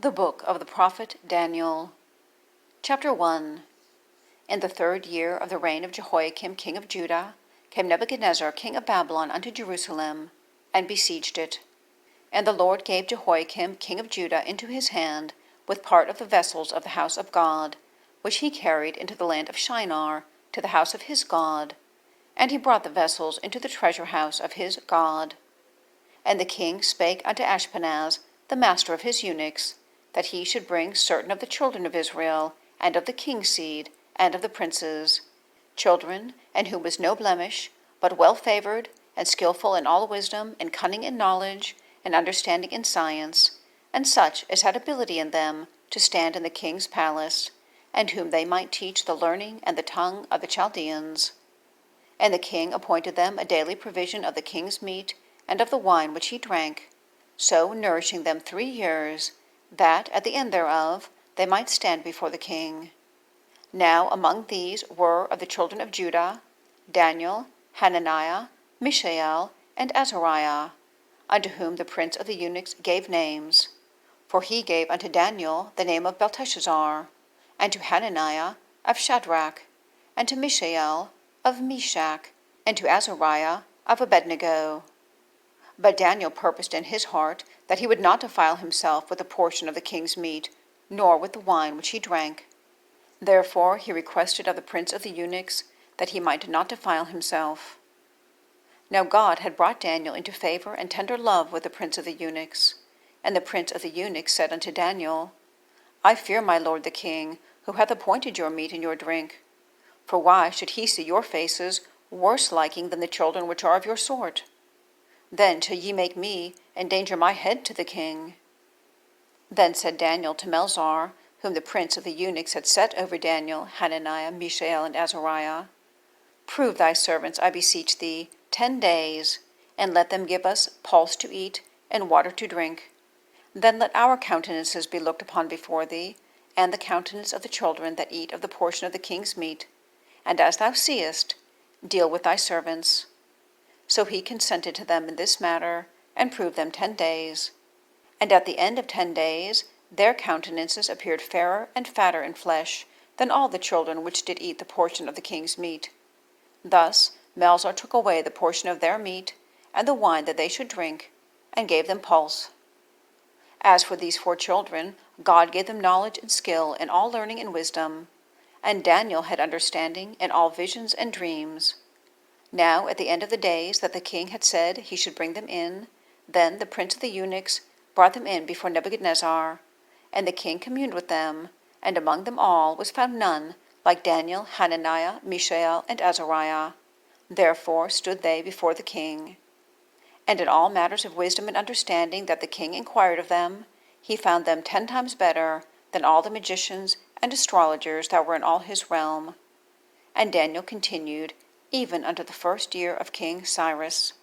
The Book of the Prophet Daniel. Chapter 1. In the 3rd year of the reign of Jehoiakim king of Judah came Nebuchadnezzar king of Babylon unto Jerusalem, and besieged it. And the Lord gave Jehoiakim king of Judah into his hand, with part of the vessels of the house of God, which he carried into the land of Shinar, to the house of his God. And he brought the vessels into the treasure house of his God. And the king spake unto Ashpenaz, the master of his eunuchs, that he should bring certain of the children of Israel, and of the king's seed, and of the princes, children, in whom was no blemish, but well favoured, and skilful in all wisdom, and cunning in knowledge, and understanding in science, and such as had ability in them to stand in the king's palace, and whom they might teach the learning and the tongue of the Chaldeans. And the king appointed them a daily provision of the king's meat, and of the wine which he drank, so nourishing them 3 years, that at the end thereof they might stand before the king. Now among these were of the children of Judah Daniel, Hananiah, Mishael, and Azariah, unto whom the prince of the eunuchs gave names. For he gave unto Daniel the name of Belteshazzar, and to Hananiah of Shadrach, and to Mishael of Meshach, and to Azariah of Abednego. But Daniel purposed in his heart that he would not defile himself with a portion of the king's meat, nor with the wine which he drank. Therefore he requested of the prince of the eunuchs that he might not defile himself. Now God had brought Daniel into favour and tender love with the prince of the eunuchs. And the prince of the eunuchs said unto Daniel, I fear my lord the king, who hath appointed your meat and your drink. For why should he see your faces worse liking than the children which are of your sort? Then shall ye make me endanger my head to the king. Then said Daniel to Melzar, whom the prince of the eunuchs had set over Daniel, Hananiah, Mishael, and Azariah, Prove thy servants, I beseech thee, 10 days, and let them give us pulse to eat, and water to drink. Then let our countenances be looked upon before thee, and the countenance of the children that eat of the portion of the king's meat. And as thou seest, deal with thy servants. So he consented to them in this matter, and proved them 10 days. And at the end of 10 days their countenances appeared fairer and fatter in flesh than all the children which did eat the portion of the king's meat. Thus Melzar took away the portion of their meat, and the wine that they should drink, and gave them pulse. As for these 4 children, God gave them knowledge and skill in all learning and wisdom, and Daniel had understanding in all visions and dreams. Now at the end of the days that the king had said he should bring them in, then the prince of the eunuchs brought them in before Nebuchadnezzar, and the king communed with them, and among them all was found none like Daniel, Hananiah, Mishael, and Azariah. Therefore stood they before the king. And in all matters of wisdom and understanding that the king inquired of them, he found them 10 times better than all the magicians and astrologers that were in all his realm. And Daniel continued even unto the 1st year of King Cyrus.